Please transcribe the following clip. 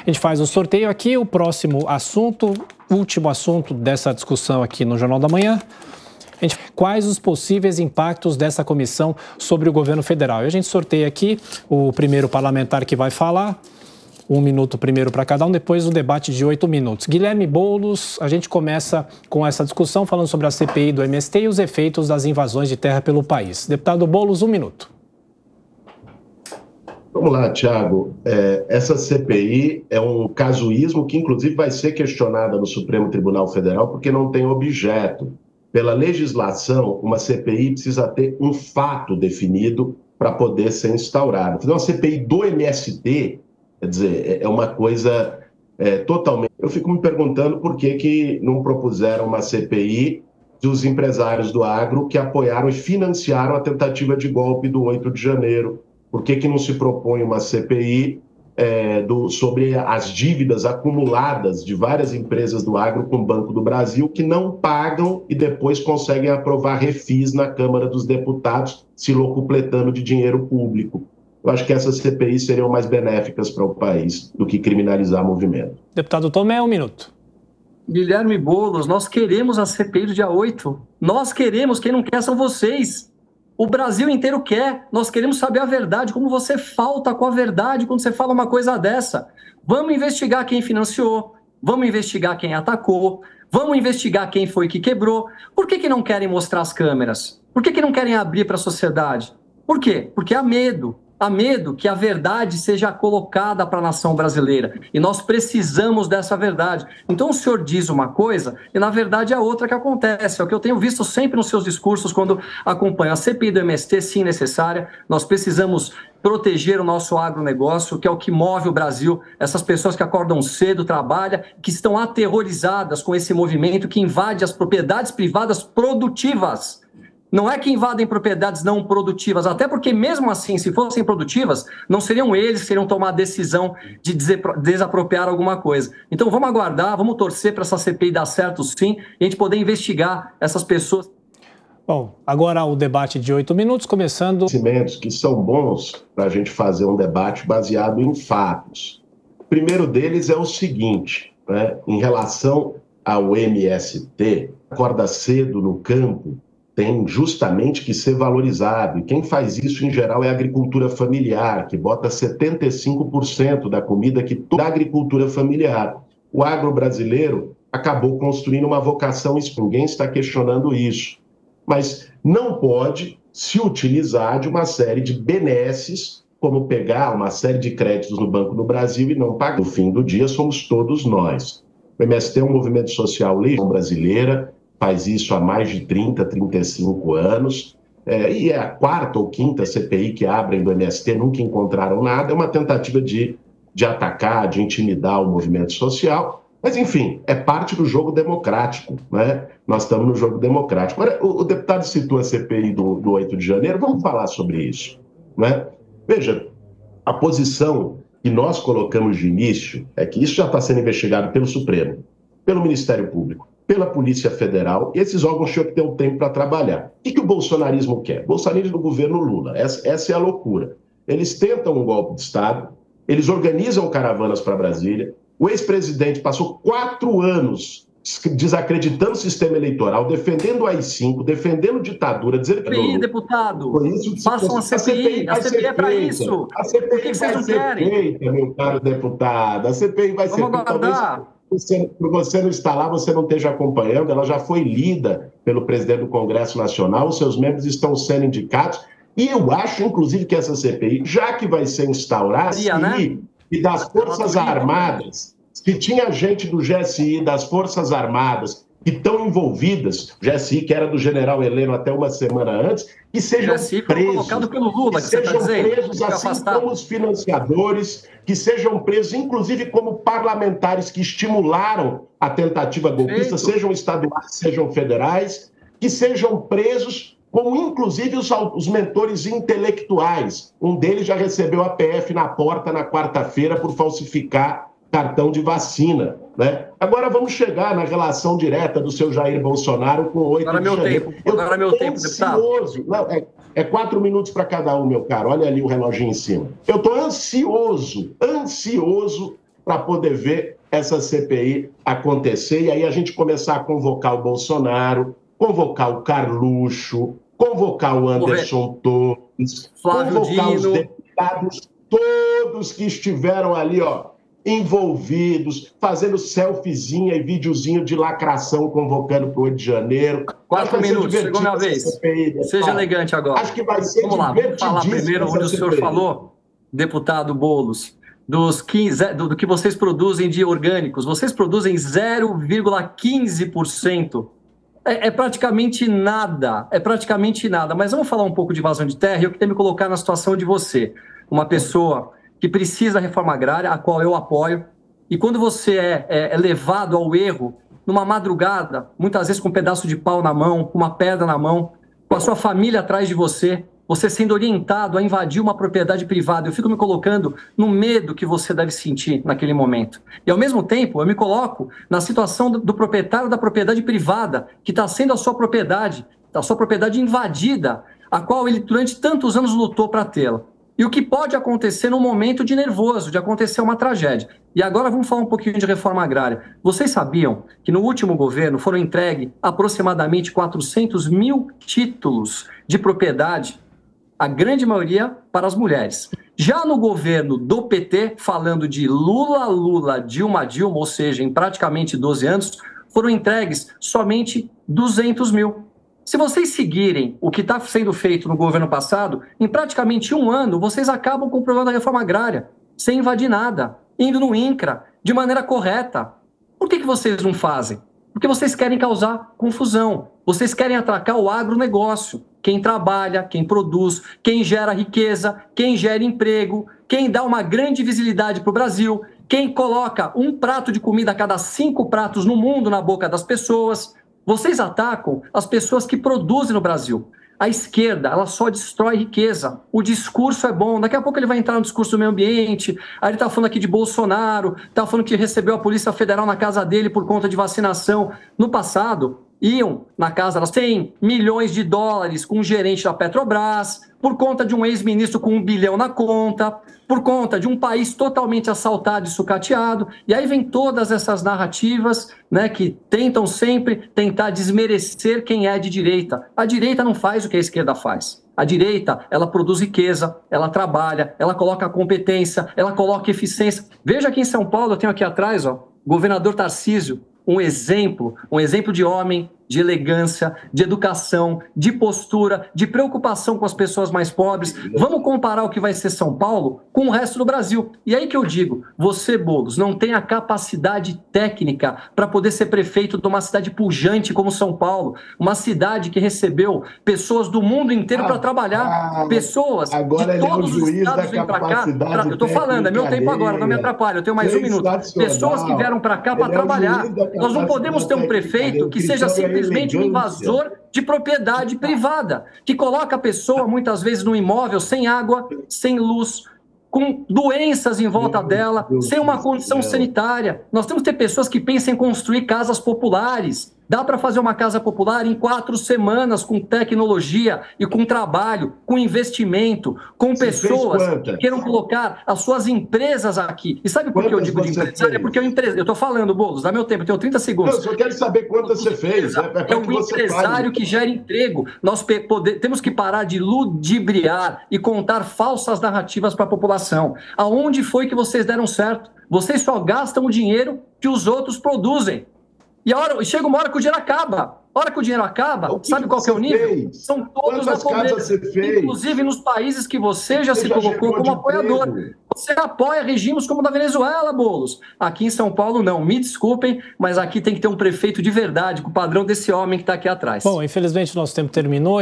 A gente faz o sorteio aqui, o próximo assunto, último assunto dessa discussão aqui no Jornal da Manhã. Quais os possíveis impactos dessa comissão sobre o governo federal? E a gente sorteia aqui o primeiro parlamentar que vai falar, 1 minuto primeiro para cada um, depois o debate de 8 minutos. Guilherme Boulos, a gente começa com essa discussão falando sobre a CPI do MST e os efeitos das invasões de terra pelo país. Deputado Boulos, 1 minuto. Vamos lá, Thiago. Essa CPI é um casuísmo que, inclusive, vai ser questionada no Supremo Tribunal Federal porque não tem objeto. Pela legislação, uma CPI precisa ter um fato definido para poder ser instaurada. Fazer uma CPI do MST, quer dizer, é uma coisa totalmente... Eu fico me perguntando por que não propuseram uma CPI dos empresários do agro que apoiaram e financiaram a tentativa de golpe do 8 de janeiro. Por que não se propõe uma CPI sobre as dívidas acumuladas de várias empresas do agro com o Banco do Brasil que não pagam e depois conseguem aprovar refis na Câmara dos Deputados, se locupletando de dinheiro público? Eu acho que essas CPIs seriam mais benéficas para o país do que criminalizar movimento. Deputado Tomé, 1 minuto. Guilherme Boulos, nós queremos a CPI do dia 8. Nós queremos, quem não quer são vocês. O Brasil inteiro quer, nós queremos saber a verdade, como você falta com a verdade quando você fala uma coisa dessa. Vamos investigar quem financiou, vamos investigar quem atacou, vamos investigar quem foi que quebrou. Por que não querem mostrar as câmeras? Por que não querem abrir para a sociedade? Por quê? Porque há medo. Há medo que a verdade seja colocada para a nação brasileira. E nós precisamos dessa verdade. Então o senhor diz uma coisa e na verdade é outra que acontece. É o que eu tenho visto sempre nos seus discursos quando acompanho a CPI do MST, sim, necessária. Nós precisamos proteger o nosso agronegócio, que é o que move o Brasil. Essas pessoas que acordam cedo, trabalham, que estão aterrorizadas com esse movimento que invade as propriedades privadas produtivas. Não é que invadem propriedades não produtivas, até porque mesmo assim, se fossem produtivas, não seriam eles que iriam tomar a decisão de desapropriar alguma coisa. Então vamos aguardar, vamos torcer para essa CPI dar certo sim, e a gente poder investigar essas pessoas. Bom, agora o debate de 8 minutos, começando... Que são bons para a gente fazer um debate baseado em fatos. O primeiro deles é o seguinte, né, em relação ao MST, acorda cedo no campo, tem justamente que ser valorizado. E quem faz isso, em geral, é a agricultura familiar, que bota 75% da comida da agricultura familiar. O agro brasileiro acabou construindo uma vocação, ninguém está questionando isso. Mas não pode se utilizar de uma série de benesses, como pegar uma série de créditos no Banco do Brasil e não pagar. No fim do dia, somos todos nós. O MST é um movimento social brasileira, faz isso há mais de 30, 35 anos, e é a 4ª ou 5ª CPI que abrem do MST, nunca encontraram nada, é uma tentativa de atacar, de intimidar o movimento social, mas enfim, é parte do jogo democrático, né? Nós estamos no jogo democrático. Agora, o deputado citou a CPI do 8 de janeiro, vamos falar sobre isso, né? Veja, a posição que nós colocamos de início é que isso já está sendo investigado pelo Supremo, pelo Ministério Público, pela Polícia Federal, e esses órgãos tinham que ter um tempo para trabalhar. O que o bolsonarismo quer? O bolsonarismo do governo Lula, essa é a loucura. Eles tentam um golpe de Estado, eles organizam caravanas para Brasília, o ex-presidente passou 4 anos desacreditando o sistema eleitoral, defendendo o AI-5, defendendo ditadura, dizendo que... CPI, deputado, façam a CPI, a CPI é para isso. A CPI vai ser feita, meu caro deputado, a CPI vai ser feita. Vamos aguardar. Por você não estar lá, você não esteja acompanhando, ela já foi lida pelo presidente do Congresso Nacional, os seus membros estão sendo indicados, e eu acho, inclusive, que essa CPI, já que vai ser instaurada, e das Forças Armadas, se tinha gente do GSI, das Forças Armadas, que estão envolvidas, o GSI, que era do general Heleno até uma semana antes, que sejam presos, colocado pelo Lula, que sejam presos assim como os financiadores, que sejam presos, inclusive como parlamentares que estimularam a tentativa golpista, sejam estaduais, sejam federais, que sejam presos, como inclusive os mentores intelectuais. Um deles já recebeu a PF na porta na quarta-feira por falsificar cartão de vacina, né? Agora vamos chegar na relação direta do seu Jair Bolsonaro com o 8 de janeiro. Agora é meu tempo, deputado. Não, é 4 minutos para cada um, meu caro. Olha ali o reloginho em cima. Eu estou ansioso para poder ver essa CPI acontecer e aí a gente começar a convocar o Bolsonaro, convocar o Carluxo, convocar o Anderson Torres, convocar os deputados todos que estiveram ali, envolvidos, fazendo selfiezinha e videozinho de lacração, convocando para o 8 de janeiro. 4 minutos, chegou minha vez. CPI, seja elegante agora. Acho que vai ser vamos lá, vamos falar primeiro onde o senhor falou, deputado Boulos, do que vocês produzem de orgânicos. Vocês produzem 0,15%. É praticamente nada, Mas vamos falar um pouco de invasão de terra. Eu queria me colocar na situação de você, uma pessoa que precisa da reforma agrária, a qual eu apoio, e quando você é levado ao erro, numa madrugada, muitas vezes com um pedaço de pau na mão, com uma pedra na mão, com a sua família atrás de você sendo orientado a invadir uma propriedade privada, eu fico me colocando no medo que você deve sentir naquele momento. E, ao mesmo tempo, eu me coloco na situação do proprietário da propriedade privada, que está sendo a sua propriedade invadida, a qual ele, durante tantos anos, lutou para tê-la. E o que pode acontecer num momento de nervoso, de acontecer uma tragédia. E agora vamos falar um pouquinho de reforma agrária. Vocês sabiam que no último governo foram entregues aproximadamente 400 mil títulos de propriedade, a grande maioria para as mulheres. Já no governo do PT, falando de Lula, Dilma, ou seja, em praticamente 12 anos, foram entregues somente 200 mil. Se vocês seguirem o que está sendo feito no governo passado, em praticamente um ano, vocês acabam com o problema da reforma agrária, sem invadir nada, indo no INCRA, de maneira correta. Por que vocês não fazem? Porque vocês querem causar confusão. Vocês querem atracar o agronegócio. Quem trabalha, quem produz, quem gera riqueza, quem gera emprego, quem dá uma grande visibilidade para o Brasil, quem coloca um prato de comida a cada 5 pratos no mundo na boca das pessoas. Vocês atacam as pessoas que produzem no Brasil. A esquerda, ela só destrói riqueza. O discurso é bom. Daqui a pouco ele vai entrar no discurso do meio ambiente. Aí ele está falando aqui de Bolsonaro, está falando que recebeu a Polícia Federal na casa dele por conta de vacinação. No passado, iam na casa das 100 milhões de dólares com um gerente da Petrobras, por conta de um ex-ministro com 1 bilhão na conta, por conta de um país totalmente assaltado e sucateado. E aí vem todas essas narrativas, né, que tentam sempre tentar desmerecer quem é de direita. A direita não faz o que a esquerda faz. A direita, ela produz riqueza, ela trabalha, ela coloca competência, ela coloca eficiência. Veja aqui em São Paulo, eu tenho aqui atrás, governador Tarcísio, um exemplo de homem, de elegância, de educação, de postura, de preocupação com as pessoas mais pobres. Vamos comparar o que vai ser São Paulo com o resto do Brasil. E aí que eu digo, você, Boulos, não tem a capacidade técnica para poder ser prefeito de uma cidade pujante como São Paulo, uma cidade que recebeu pessoas do mundo inteiro para trabalhar, pessoas de todos os estados vêm para cá. Eu estou falando, é meu tempo agora, não me atrapalha, eu tenho mais 1 minuto. Pessoas que vieram para cá para trabalhar. Nós não podemos ter um prefeito que seja simplesmente um invasor de propriedade privada, que coloca a pessoa, muitas vezes, num imóvel sem água, sem luz, com doenças em volta dela, sem uma condição sanitária. Nós temos que ter pessoas que pensem em construir casas populares. Dá para fazer uma casa popular em 4 semanas, com tecnologia e com trabalho, com investimento, com pessoas que queiram colocar as suas empresas aqui. E sabe por que eu digo de empresário? É porque eu estou falando, Boulos, dá meu tempo, eu tenho 30 segundos. Eu só quero saber quantas você fez. É o empresário que gera emprego. Nós temos que parar de ludibriar e contar falsas narrativas para a população. Aonde foi que vocês deram certo? Vocês só gastam o dinheiro que os outros produzem. E chega uma hora que o dinheiro acaba. A hora que o dinheiro acaba, sabe qual que é o nível? Fez? São todos na pobreza. Inclusive nos países que você já se colocou como apoiador. Você apoia regimes como o da Venezuela, Boulos. Aqui em São Paulo, não. Me desculpem, mas aqui tem que ter um prefeito de verdade, com o padrão desse homem que está aqui atrás. Bom, infelizmente nosso tempo terminou.